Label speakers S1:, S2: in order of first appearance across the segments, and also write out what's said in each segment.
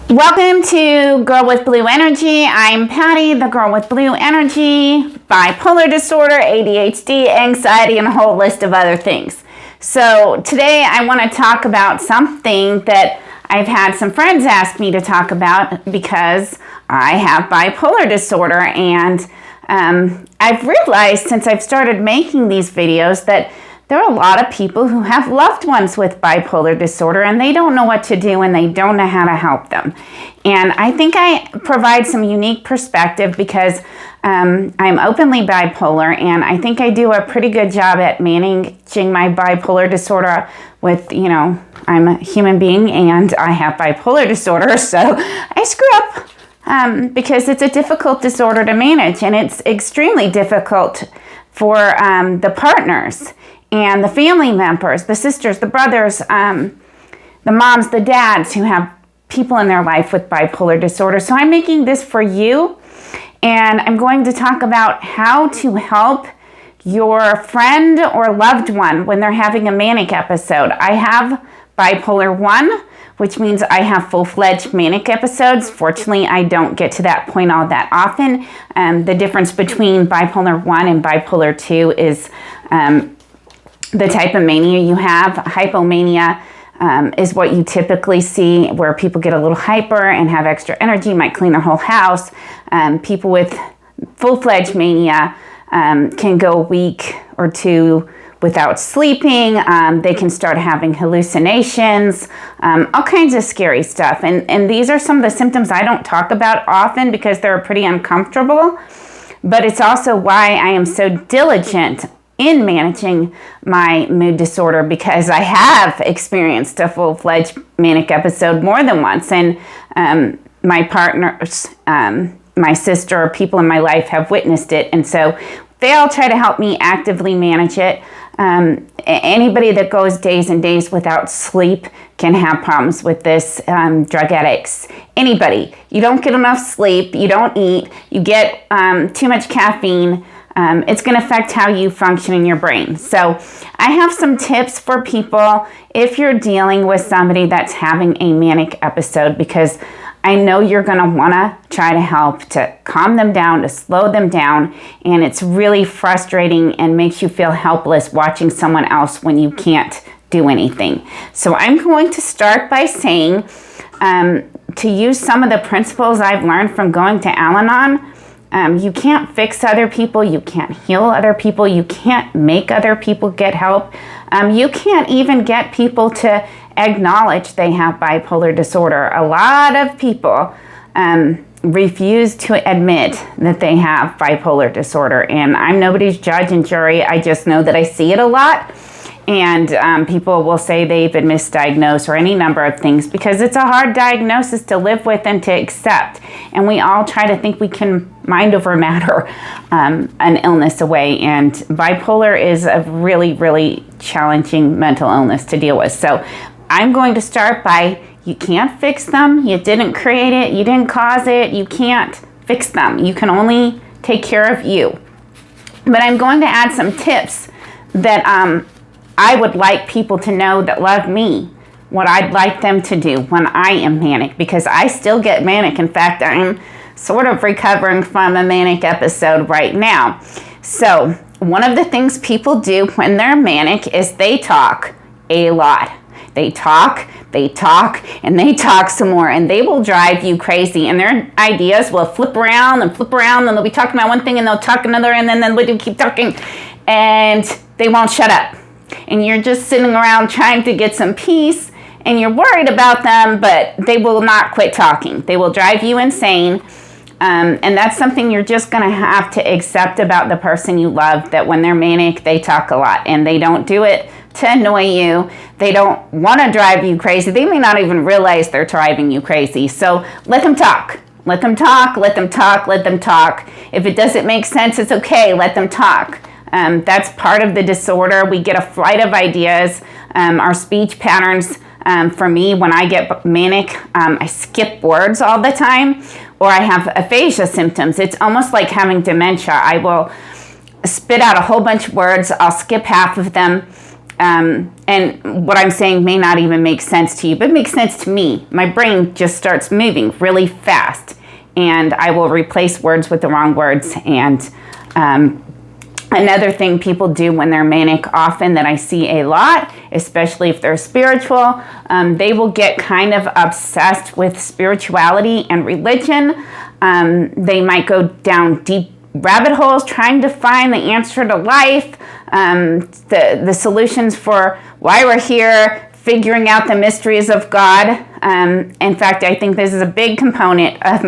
S1: Welcome to Girl with Blue Energy. I'm Patty, the girl with blue energy, bipolar disorder, ADHD, anxiety, and a whole list of other things. So today I want to talk about something that I've had some friends ask me to talk about because I have bipolar disorder, and I've realized since I've started making these videos that there are a lot of people who have loved ones with bipolar disorder and they don't know what to do and they don't know how to help them. And I think I provide some unique perspective because I'm openly bipolar, and I think I do a pretty good job at managing my bipolar disorder with, I'm a human being and I have bipolar disorder, so I screw up because it's a difficult disorder to manage, and it's extremely difficult for the partners and the family members, the sisters, the brothers, the moms, the dads who have people in their life with bipolar disorder. So I'm making this for you, and I'm going to talk about how to help your friend or loved one when they're having a manic episode. I have bipolar 1, which means I have full-fledged manic episodes. Fortunately, I don't get to that point all that often. The difference between bipolar 1 and bipolar 2 is the type of mania you have. Hypomania is what you typically see, where people get a little hyper and have extra energy, might clean their whole house. People with full-fledged mania can go a week or two without sleeping. They can start having hallucinations, all kinds of scary stuff. And these are some of the symptoms I don't talk about often because they're pretty uncomfortable, but it's also why I am so diligent in managing my mood disorder, because I have experienced a full-fledged manic episode more than once, and my partners, my sister, or people in my life have witnessed it, and so they all try to help me actively manage it. Anybody that goes days and days without sleep can have problems with this. Drug addicts, anybody. You don't get enough sleep, you don't eat, you get too much caffeine, it's going to affect how you function in your brain. So I have some tips for people if you're dealing with somebody that's having a manic episode, because I know you're going to want to try to help to calm them down, to slow them down, and it's really frustrating and makes you feel helpless watching someone else when you can't do anything. So I'm going to start by saying to use some of the principles I've learned from going to Al-Anon. You can't fix other people, you can't heal other people, you can't make other people get help. You can't even get people to acknowledge they have bipolar disorder. A lot of people refuse to admit that they have bipolar disorder, and I'm nobody's judge and jury. I just know that I see it a lot, and people will say they've been misdiagnosed or any number of things because it's a hard diagnosis to live with and to accept, and we all try to think we can mind over matter an illness away, and bipolar is a really, really challenging mental illness to deal with. So I'm going to start by, you can't fix them, you didn't create it, you didn't cause it, you can't fix them, you can only take care of you. But I'm going to add some tips that I would like people to know that love me, what I'd like them to do when I am manic, because I still get manic. In fact, I'm sort of recovering from a manic episode right now. So one of the things people do when they're manic is they talk a lot. They talk, and they talk some more, and they will drive you crazy, and their ideas will flip around, and they'll be talking about one thing, and they'll talk another, and then they'll keep talking, and they won't shut up. And you're just sitting around trying to get some peace, and you're worried about them, but they will not quit talking. They will drive you insane, and that's something you're just going to have to accept about the person you love, that when they're manic, they talk a lot, and they don't do it to annoy you. They don't want to drive you crazy. They may not even realize they're driving you crazy. So let them talk. Let them talk, let them talk, let them talk. If it doesn't make sense, it's okay. Let them talk. That's part of the disorder. We get a flight of ideas. Our speech patterns, for me, when I get manic, I skip words all the time, or I have aphasia symptoms. It's almost like having dementia. I will spit out a whole bunch of words. I'll skip half of them. and what I'm saying may not even make sense to you, but it makes sense to me. My brain just starts moving really fast, and I will replace words with the wrong words. And another thing people do when they're manic often that I see a lot, especially if they're spiritual, they will get kind of obsessed with spirituality and religion. They might go down deep rabbit holes trying to find the answer to life, the solutions for why we're here, figuring out the mysteries of God. In fact, I think this is a big component of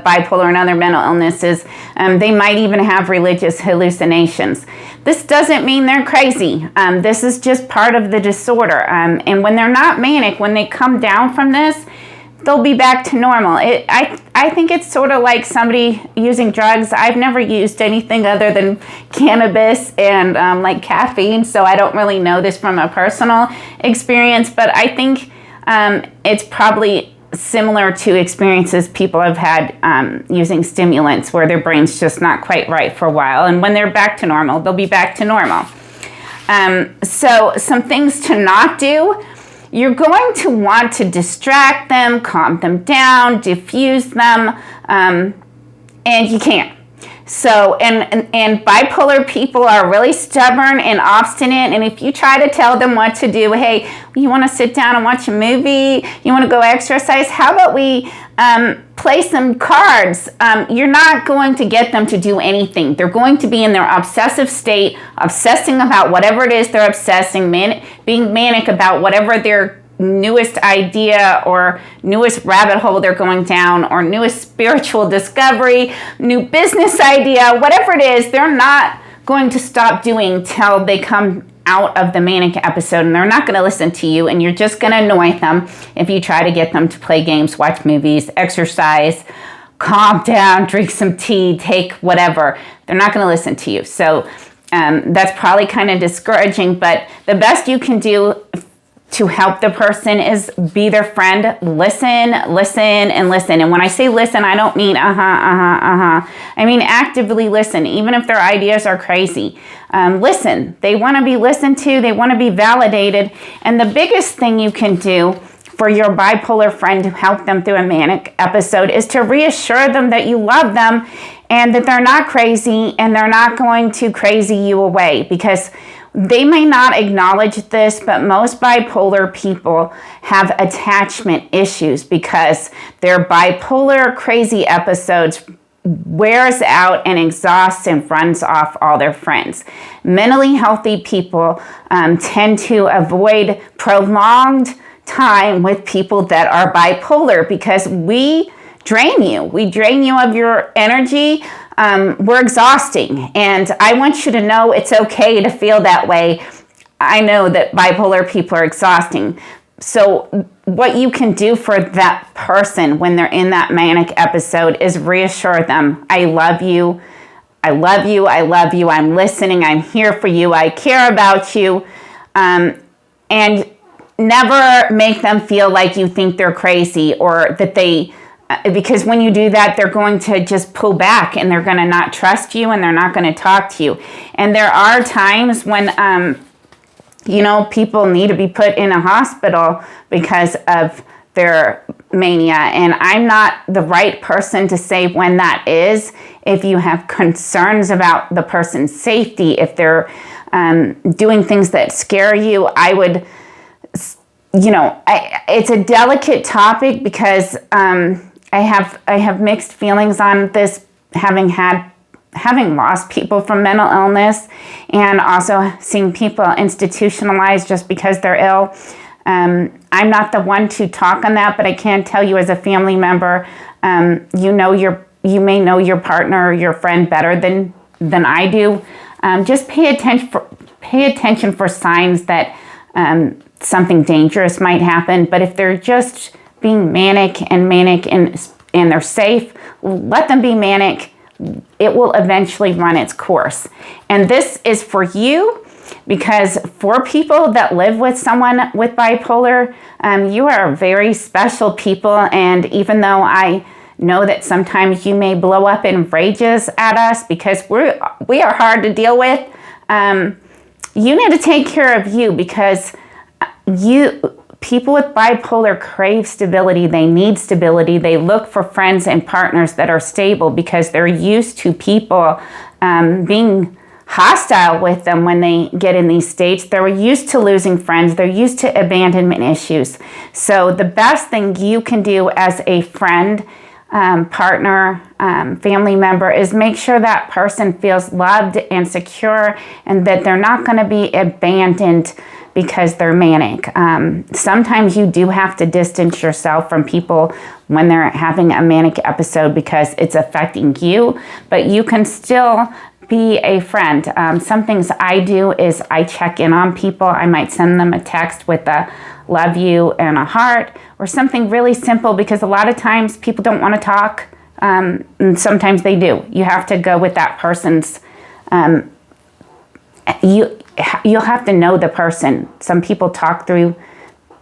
S1: bipolar and other mental illnesses. They might even have religious hallucinations. This doesn't mean they're crazy. This is just part of the disorder. And when they're not manic, when they come down from this, they'll be back to normal. I think it's sort of like somebody using drugs. I've never used anything other than cannabis and like caffeine, so I don't really know this from a personal experience, but I think it's probably similar to experiences people have had using stimulants where their brain's just not quite right for a while, and when they're back to normal, they'll be back to normal. So some things to not do. You're going to want to distract them, calm them down, diffuse them, and you can't. So, and bipolar people are really stubborn and obstinate, and if you try to tell them what to do, hey, you want to sit down and watch a movie, you want to go exercise, how about we play some cards? You're not going to get them to do anything. They're going to be in their obsessive state, obsessing about whatever it is they're obsessing, being manic about whatever their newest idea or newest rabbit hole they're going down, or newest spiritual discovery, new business idea, whatever it is, they're not going to stop doing till they come out of the manic episode, and they're not going to listen to you, and you're just going to annoy them if you try to get them to play games, watch movies, exercise, calm down, drink some tea, take whatever. They're not going to listen to you. So that's probably kind of discouraging, but the best you can do to help the person is be their friend. Listen, and listen. And when I say listen, I don't mean I mean actively listen, even if their ideas are crazy. Listen. They want to be listened to. They want to be validated. And the biggest thing you can do for your bipolar friend to help them through a manic episode is to reassure them that you love them and that they're not crazy and they're not going to crazy you away, because they may not acknowledge this, but most bipolar people have attachment issues because their bipolar crazy episodes wears out and exhausts and runs off all their friends. Mentally healthy people tend to avoid prolonged time with people that are bipolar because we drain you. We drain you of your energy. We're exhausting, and I want you to know it's okay to feel that way. I know that bipolar people are exhausting. So what you can do for that person when they're in that manic episode is reassure them, I love you, I love you, I love you, I'm listening, I'm here for you, I care about you, and never make them feel like you think they're crazy or that they... because when you do that, they're going to just pull back and they're going to not trust you and they're not going to talk to you. And there are times when, people need to be put in a hospital because of their mania. And I'm not the right person to say when that is. If you have concerns about the person's safety, if they're doing things that scare you, I would, it's a delicate topic because... I have mixed feelings on this, having lost people from mental illness and also seeing people institutionalized just because they're ill. I'm not the one to talk on that, but I can tell you as a family member, you may know your partner or your friend better than I do. Just pay attention for signs that something dangerous might happen. But if they're just being manic and they're safe, let them be manic. It will eventually run its course. And this is for you because for people that live with someone with bipolar, you are very special people. And even though I know that sometimes you may blow up in rages at us because we are hard to deal with, you need to take care of you, because people with bipolar crave stability. They need stability. They look for friends and partners that are stable because they're used to people being hostile with them when they get in these states. They're used to losing friends. They're used to abandonment issues. So the best thing you can do as a friend, partner, family member is make sure that person feels loved and secure, and that they're not going to be abandoned because they're manic. Sometimes you do have to distance yourself from people when they're having a manic episode because it's affecting you, but you can still be a friend. Some things I do is I check in on people. I might send them a text with a love you and a heart, or something really simple, because a lot of times people don't want to talk, and sometimes they do. You have to go with that person's, you'll have to know the person. Some people talk through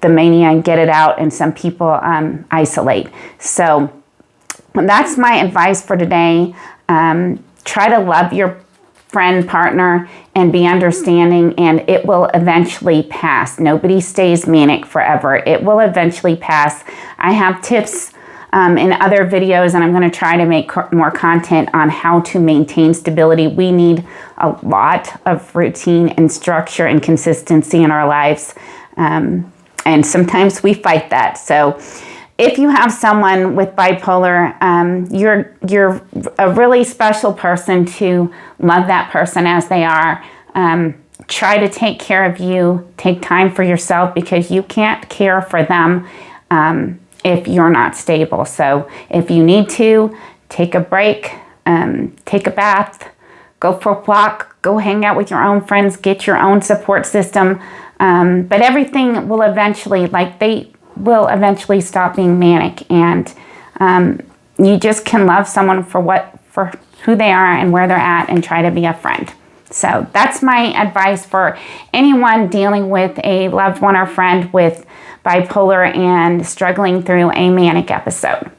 S1: the mania and get it out, and some people isolate. So that's my advice for today. Try to love your friend, partner, and be understanding, and it will eventually pass. Nobody stays manic forever. It will eventually pass. I have tips in other videos, and I'm going to try to make more content on how to maintain stability. We need a lot of routine and structure and consistency in our lives, and sometimes we fight that. So if you have someone with bipolar, you're a really special person to love that person as they are. Try to take care of you. Take time for yourself, because you can't care for them if you're not stable. So if you need to, take a break, take a bath, go for a walk, go hang out with your own friends, get your own support system. But everything will eventually, will eventually stop being manic, and you just can love someone for who they are and where they're at, and try to be a friend. So that's my advice for anyone dealing with a loved one or friend with bipolar and struggling through a manic episode.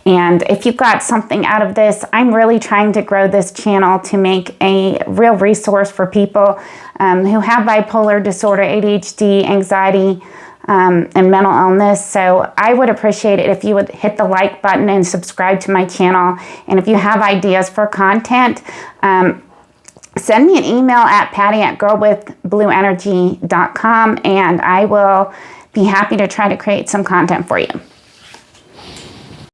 S1: And if you got something out of this, I'm really trying to grow this channel to make a real resource for people who have bipolar disorder, ADHD, anxiety, and mental illness. So I would appreciate it if you would hit the like button and subscribe to my channel. And if you have ideas for content, send me an email at patty@girlwithblueenergy.com, and I will be happy to try to create some content for you.